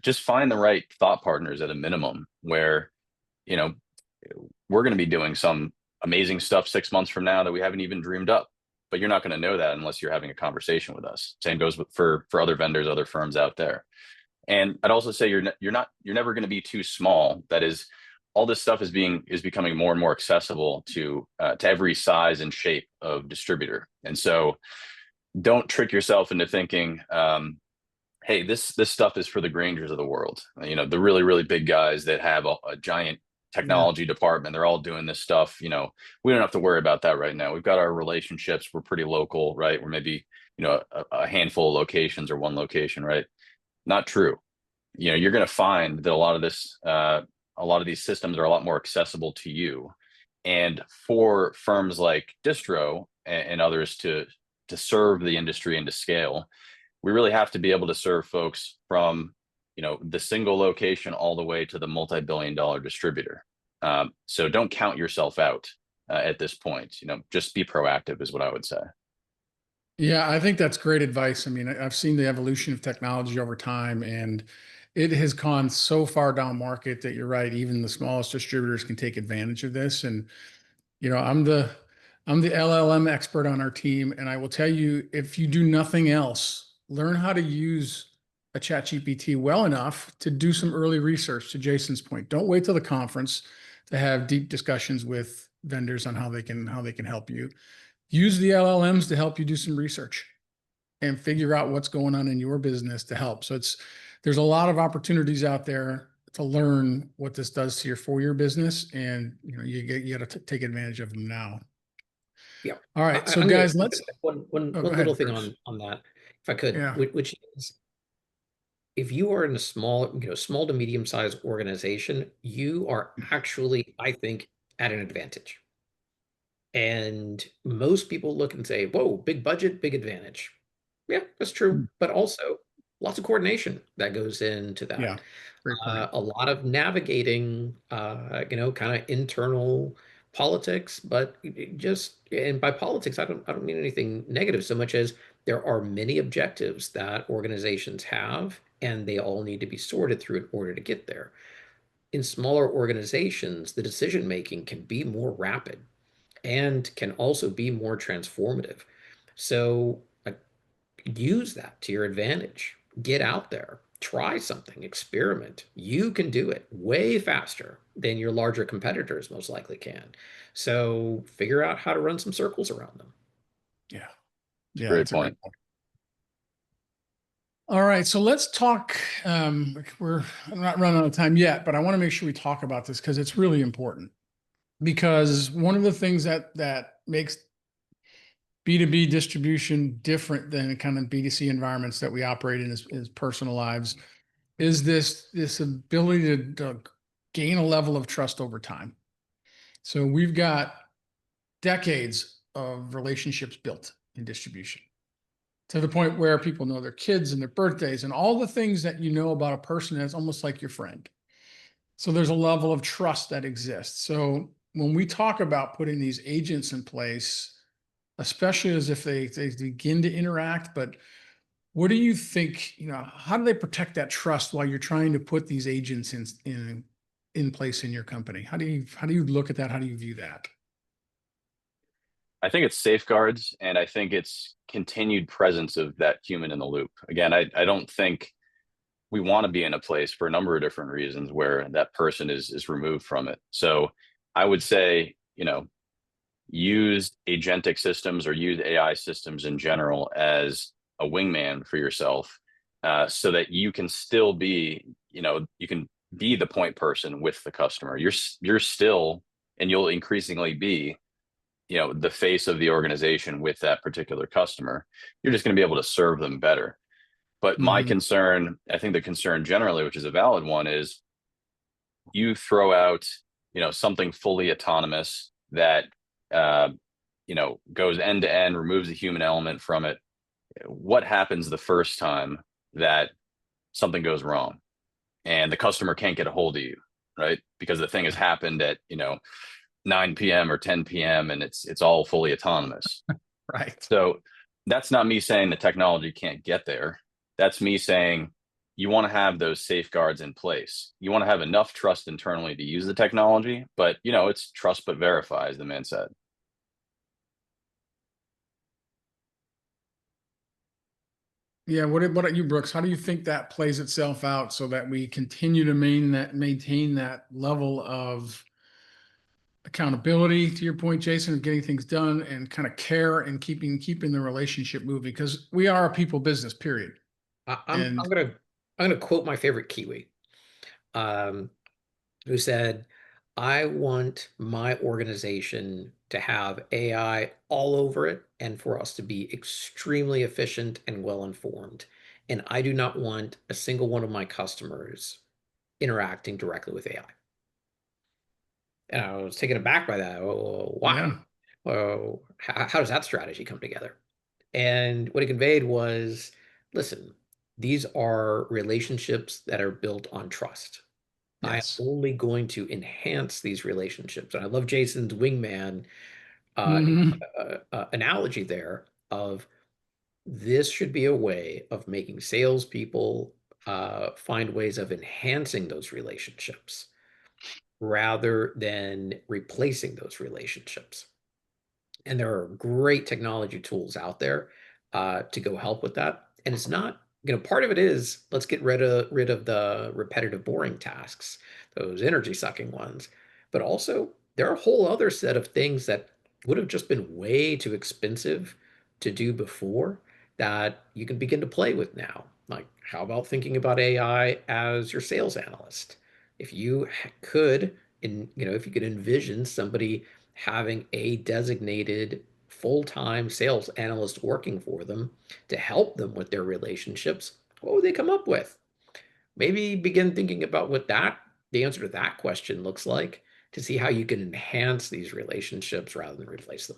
[SPEAKER 2] just find the right thought partners at a minimum where, you know, we're going to be doing some amazing stuff 6 months from now that we haven't even dreamed up, but you're not going to know that unless you're having a conversation with us. Same goes for other vendors, other firms out there. And I'd also say you're never going to be too small. That is, all this stuff is becoming more and more accessible to every size and shape of distributor. And so don't trick yourself into thinking, hey, this stuff is for the Grangers of the world. The really, really big guys that have a giant
[SPEAKER 1] Yeah.
[SPEAKER 2] technology department. They're all doing this stuff. We don't have to worry about that right now. We've got our relationships. We're pretty local, right? We're maybe, a handful of locations or one location, right? Not true. You're going to find that a lot of these systems are a lot more accessible to you. And for firms like Distro and others to serve the industry and to scale, we really have to be able to serve folks from the single location all the way to the multi-billion-dollar distributor. So don't count yourself out at this point. Just be proactive is what I would say.
[SPEAKER 1] Yeah, I think that's great advice. I mean, I've seen the evolution of technology over time, and it has gone so far down market that you're right. Even the smallest distributors can take advantage of this. And I'm the LLM expert on our team, and I will tell you, if you do nothing else, learn how to use a chat GPT well enough to do some early research. To Jason's point, don't wait till the conference to have deep discussions with vendors on how they can help you. Use the LLMs to help you do some research and figure out what's going on in your business to help. So there's a lot of opportunities out there to learn what this does to your business, and you got to take advantage of them now.
[SPEAKER 3] Yeah.
[SPEAKER 1] All right, so
[SPEAKER 3] I'm gonna
[SPEAKER 1] guys, let's. Oh, go
[SPEAKER 3] one little
[SPEAKER 1] ahead,
[SPEAKER 3] thing
[SPEAKER 1] Bruce.
[SPEAKER 3] on that, if I could,
[SPEAKER 1] Yeah.
[SPEAKER 3] which is if you are in a small to medium sized organization, you are actually, I think, at an advantage. And most people look and say, whoa, big budget, big advantage. Yeah, that's true. But also lots of coordination that goes into
[SPEAKER 1] Yeah,
[SPEAKER 3] that.
[SPEAKER 1] great point.
[SPEAKER 3] A lot of navigating, kind of internal politics, but and by politics, I don't mean anything negative so much as there are many objectives that organizations have, and they all need to be sorted through in order to get there. In smaller organizations, the decision making can be more rapid and can also be more transformative. So use that to your advantage. Get out there, try something, experiment. You can do it way faster than your larger competitors most likely can. So figure out how to run some circles around them.
[SPEAKER 1] Yeah. Yeah,
[SPEAKER 2] Great
[SPEAKER 1] that's a
[SPEAKER 2] point.
[SPEAKER 1] great point. All right, so let's talk. I'm not running out of time yet, but I want to make sure we talk about this because it's really important. Because one of the things that makes B2B distribution different than kind of B2C environments that we operate in as personal lives is this ability to gain a level of trust over time. So we've got decades of relationships built in distribution to the point where people know their kids and their birthdays and all the things that you know about a person that's almost like your friend. So there's a level of trust that exists. So when we talk about putting these agents in place, especially as if they begin to interact, but what do you think, how do they protect that trust while you're trying to put these agents in place in your company? How do you look at that? How do you view that?
[SPEAKER 2] I think it's safeguards, and I think it's continued presence of that human in the loop. Again, I don't think we want to be in a place for a number of different reasons where that person is removed from it. So I would say, use agentic systems or use AI systems in general as a wingman for yourself, so that you can still be, you can be the point person with the customer. You're still, and you'll increasingly be, the face of the organization with that particular customer. You're just going to be able to serve them better. But my
[SPEAKER 1] Mhm.
[SPEAKER 2] concern, I think the concern generally, which is a valid one, is you throw out, something fully autonomous that, uh, goes end to end, removes the human element from it. What happens the first time that something goes wrong and the customer can't get a hold of you, right? Because the thing has happened at, 9 p.m. or 10 p.m. and it's all fully autonomous.
[SPEAKER 1] Right.
[SPEAKER 2] So that's not me saying the technology can't get there. That's me saying you want to have those safeguards in place. You want to have enough trust internally to use the technology, but it's trust but verify, as the man said.
[SPEAKER 1] Yeah. What about you, Brooks? How do you think that plays itself out so that we continue to maintain that level of accountability, to your point, Jason, of getting things done and kind of care and keeping the relationship moving? Because we are a people business, period.
[SPEAKER 3] I'm
[SPEAKER 1] And
[SPEAKER 3] gonna quote my favorite Kiwi, um, who said, "I want my organization to have AI all over it and for us to be extremely efficient and well informed. And I do not want a single one of my customers interacting directly with AI." And I was taken aback by that. Oh, why?
[SPEAKER 1] yeah,
[SPEAKER 3] Oh, how does that strategy come together? And what it conveyed was, listen, these are relationships that are built on trust. I'm
[SPEAKER 1] yes.
[SPEAKER 3] only going to enhance these relationships. And I love Jason's wingman uh,
[SPEAKER 1] Mhm.
[SPEAKER 3] analogy there of this should be a way of making salespeople find ways of enhancing those relationships rather than replacing those relationships. And there are great technology tools out there to go help with that. And it's not, part of it is let's get rid of the repetitive, boring tasks, those energy sucking ones. But also, there are a whole other set of things that would have just been way too expensive to do before that you can begin to play with now. Like, how about thinking about AI as your sales analyst? If you could, if you could envision somebody having a designated full-time sales analyst working for them to help them with their relationships, what would they come up with? Maybe begin thinking about what the answer to that question looks like to see how you can enhance these relationships rather than replace them.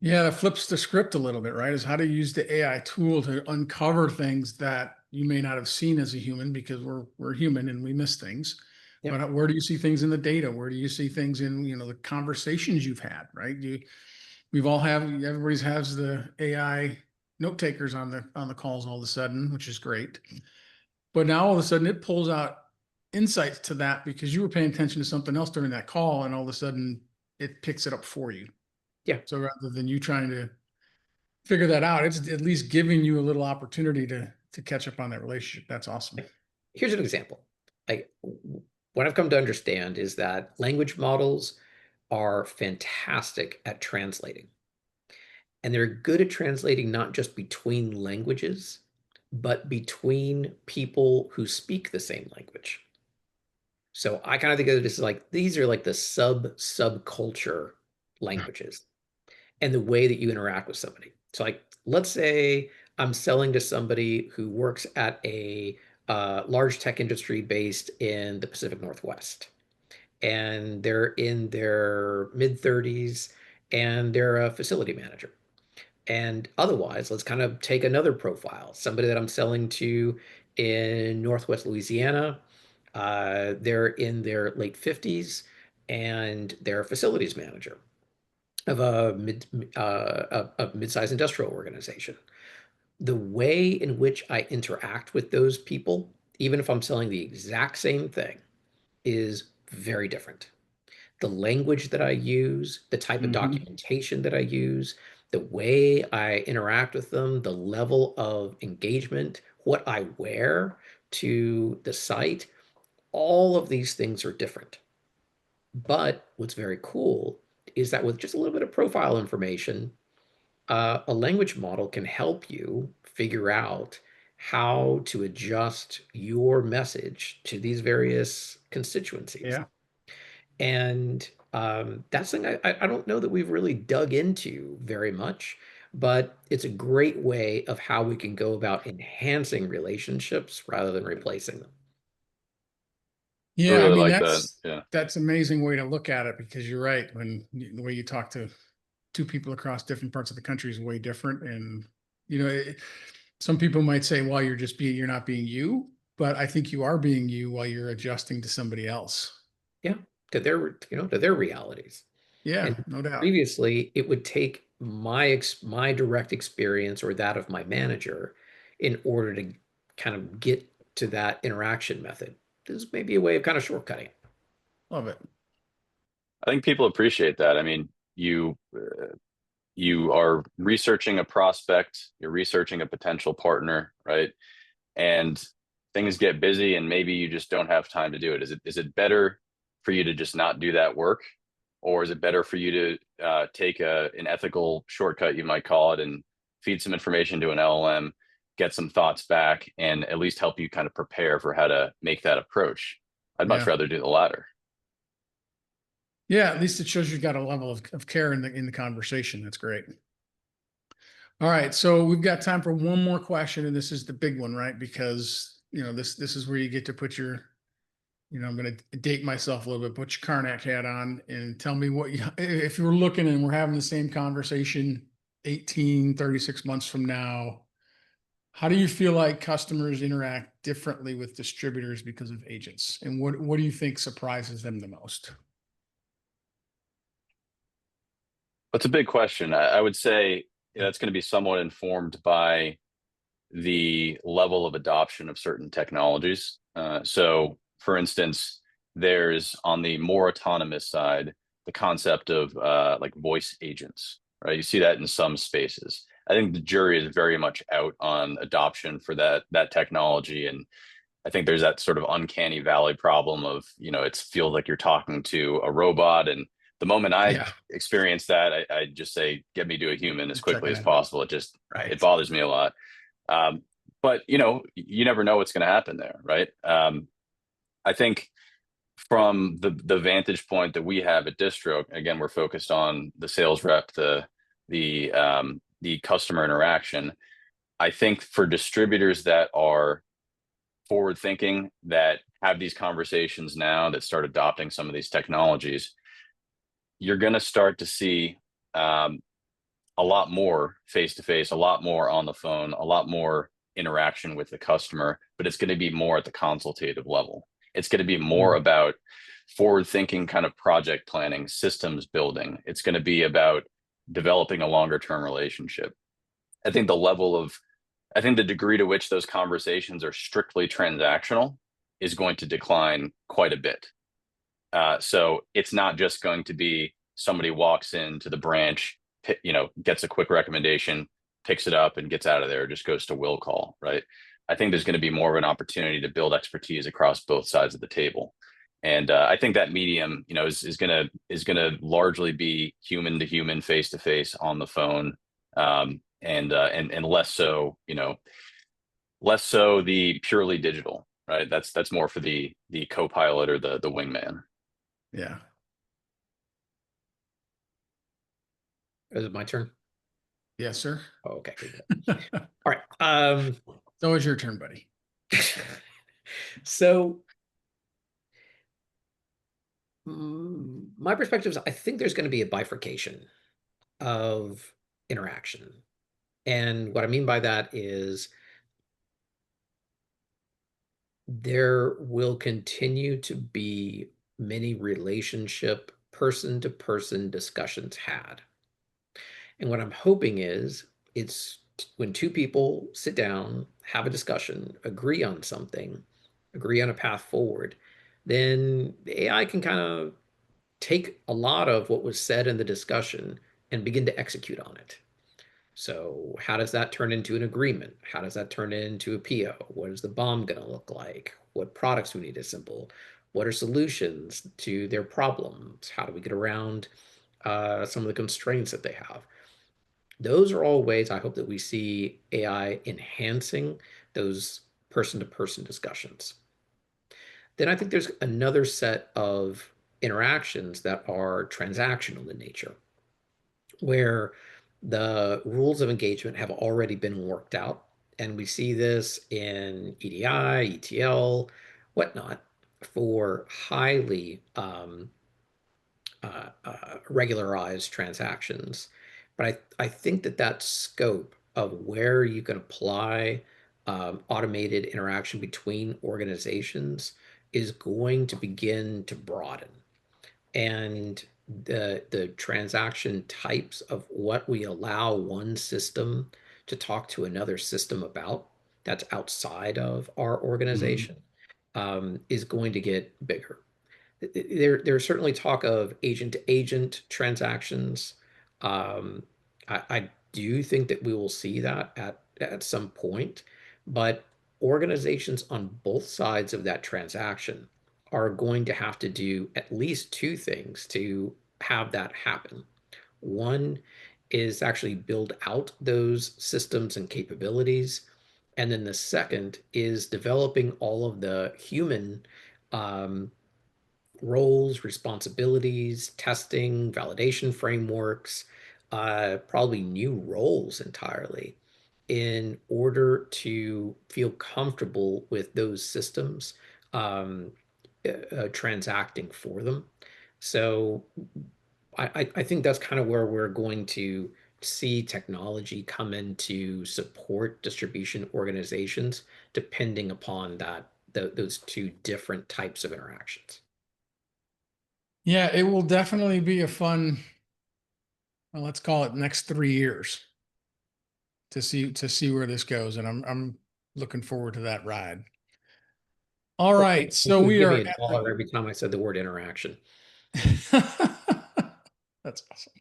[SPEAKER 1] Yeah, that flips the script a little bit, right? Is how to use the AI tool to uncover things that you may not have seen as a human because we're human and we miss things.
[SPEAKER 3] Yep.
[SPEAKER 1] But where do you see things in the data? Where do you see things in, the conversations you've had, right? Everybody's has the AI note takers on the calls all of a sudden, which is great. But now all of a sudden it pulls out insights to that because you were paying attention to something else during that call, and all of a sudden it picks it up for you.
[SPEAKER 3] Yeah.
[SPEAKER 1] So rather than you trying to figure that out, it's at least giving you a little opportunity to catch up on that relationship. That's awesome.
[SPEAKER 3] Here's an example. Like what I've come to understand is that language models are fantastic at translating. And they're good at translating not just between languages, but between people who speak the same language. So I kind of think of it as like these are like the subculture languages and the way that you interact with somebody. So like let's say I'm selling to somebody who works at a large tech industry based in the Pacific Northwest, and they're in their mid 30s and they're a facility manager. And otherwise, let's kind of take another profile, somebody that I'm selling to in Northwest Louisiana. They're in their late 50s and they're a facilities manager of a mid-sized industrial organization. The way in which I interact with those people, even if I'm selling the exact same thing, is very different. The language that I use, the type of documentation that I use, the way I interact with them, the level of engagement, what I wear to the site, all of these things are different. But what's very cool is that with just a little bit of profile information, a language model can help you figure out how to adjust your message to these various constituencies.
[SPEAKER 1] Yeah.
[SPEAKER 3] And that's something I don't know that we've really dug into very much, but it's a great way of how we can go about enhancing relationships rather than replacing them.
[SPEAKER 2] I
[SPEAKER 1] Yeah, I
[SPEAKER 2] really
[SPEAKER 1] mean
[SPEAKER 2] like that. Yeah.
[SPEAKER 1] that's amazing way to look at it, because you're right. The way you talk to two people across different parts of the country is way different, and some people might say, "Well, you're not being you," but I think you are being you while you're adjusting to somebody else.
[SPEAKER 3] Yeah, to their realities.
[SPEAKER 1] Yeah,
[SPEAKER 3] And
[SPEAKER 1] no doubt.
[SPEAKER 3] previously, it would take my direct experience or that of my manager in order to kind of get to that interaction method. This may be a way of kind of shortcutting.
[SPEAKER 1] Love it.
[SPEAKER 2] I think people appreciate that. I mean, you are researching a prospect, you're researching a potential partner, right? And things get busy and maybe you just don't have time to do it. Is it better for you to just not do that work? Or is it better for you to take an ethical shortcut, you might call it, and feed some information to an LLM, get some thoughts back, and at least help you kind of prepare for how to make that approach? I'd much
[SPEAKER 1] Yeah.
[SPEAKER 2] rather do the latter.
[SPEAKER 1] Yeah, at least it shows you've got a level of care in the conversation. That's great. All right, so we've got time for one more question, and this is the big one, right? Because this is where you get to put your, I'm going to date myself a little bit, put your Karnak hat on, and tell me if you were looking and we're having the same conversation 36 months from now, how do you feel like customers interact differently with distributors because of agents, and what do you think surprises them the most?
[SPEAKER 2] That's a big question. I would say that's going to be somewhat informed by the level of adoption of certain technologies. So, for instance, there's on the more autonomous side, the concept of like voice agents, right? You see that in some spaces. I think the jury is very much out on adoption for that technology, and I think there's that sort of uncanny valley problem of, it feels like you're talking to a robot. And the moment I
[SPEAKER 1] Yeah,
[SPEAKER 2] experience that, I just say, get me to a human as
[SPEAKER 1] just
[SPEAKER 2] quickly
[SPEAKER 1] checking
[SPEAKER 2] as
[SPEAKER 1] in.
[SPEAKER 2] possible. It
[SPEAKER 1] Right.
[SPEAKER 2] bothers me a lot. But you never know what's going to happen there, right? I think from the vantage point that we have at Distro, again, we're focused on the sales rep, the customer interaction. I think for distributors that are forward thinking, that have these conversations now, that start adopting some of these technologies, you're going to start to see a lot more face to face, a lot more on the phone, a lot more interaction with the customer, but it's going to be more at the consultative level. It's going to be more about forward thinking kind of project planning, systems building. It's going to be about developing a longer term relationship. I think the degree to which those conversations are strictly transactional is going to decline quite a bit. So it's not just going to be somebody walks into the branch, gets a quick recommendation, picks it up and gets out of there, just goes to will call, right? I think there's going to be more of an opportunity to build expertise across both sides of the table. And I think that medium, is gonna largely be human to human, face to face, on the phone, and less so, less so the purely digital, right? That's more for the co-pilot or the wingman.
[SPEAKER 1] Yeah.
[SPEAKER 3] Is it my turn?
[SPEAKER 1] Yes, sir.
[SPEAKER 3] Oh, okay. All right.
[SPEAKER 1] So it's your turn, buddy.
[SPEAKER 3] So my perspective is I think there's going to be a bifurcation of interaction. And what I mean by that is there will continue to be many relationship person to person discussions had. And what I'm hoping is it's when two people sit down, have a discussion, agree on something, agree on a path forward, then the AI can kind of take a lot of what was said in the discussion and begin to execute on it. So, how does that turn into an agreement? How does that turn into a PO? What is the BOM going to look like? What products do we need to assemble? What are solutions to their problems? How do we get around some of the constraints that they have? Those are all ways I hope that we see AI enhancing those person to person discussions. Then I think there's another set of interactions that are transactional in nature, where the rules of engagement have already been worked out. And we see this in EDI, ETL, whatnot, for highly regularized transactions. But I think that that scope of where you can apply automated interaction between organizations is going to begin to broaden. And the transaction types of what we allow one system to talk to another system about that's outside of our organization is going to get bigger. There's certainly talk of agent to agent transactions. I do think that we will see that at some point, but organizations on both sides of that transaction are going to have to do at least two things to have that happen. One is actually build out those systems and capabilities. And then the second is developing all of the human um, roles, responsibilities, testing, validation frameworks, probably new roles entirely in order to feel comfortable with those systems um, transacting for them. So I think that's kind of where we're going to see technology come in to support distribution organizations, depending upon those two different types of interactions.
[SPEAKER 1] Yeah, it will definitely be a fun, well, let's call it next 3 years to see where this goes. And I'm looking forward to that ride. All right. So
[SPEAKER 3] You would
[SPEAKER 1] we
[SPEAKER 3] give
[SPEAKER 1] are
[SPEAKER 3] me a
[SPEAKER 1] at
[SPEAKER 3] dollar every time I said the word interaction.
[SPEAKER 1] That's awesome.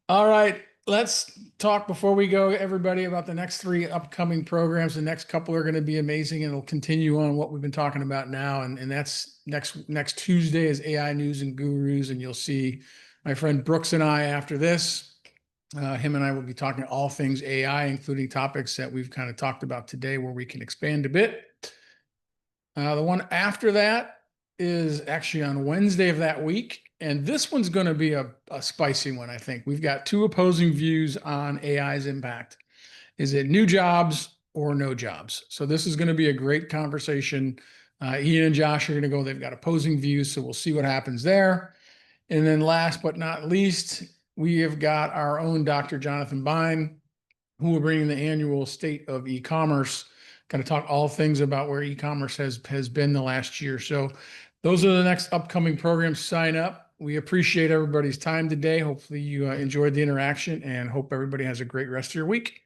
[SPEAKER 1] All right. Let's talk before we go, everybody, about the next 3 upcoming programs. The next couple are going to be amazing, and it'll continue on what we've been talking about now. And that's next Tuesday is AI News and Gurus, and you'll see my friend Brooks and I after this. Him and I will be talking all things AI, including topics that we've kind of talked about today, where we can expand a bit. The one after that is actually on Wednesday of that week. And this one's going to be a spicy one, I think. We've got 2 opposing views on AI's impact. Is it new jobs or no jobs? So this is going to be a great conversation. Ian and Josh are going to go. They've got opposing views, so we'll see what happens there. And then last but not least, we have got our own Dr. Jonathan Bine, who will bring the annual State of E-commerce, kind of talk all things about where e-commerce has been the last year. So those are the next upcoming programs. Sign up. We appreciate everybody's time today. Hopefully you enjoyed the interaction, and hope everybody has a great rest of your week.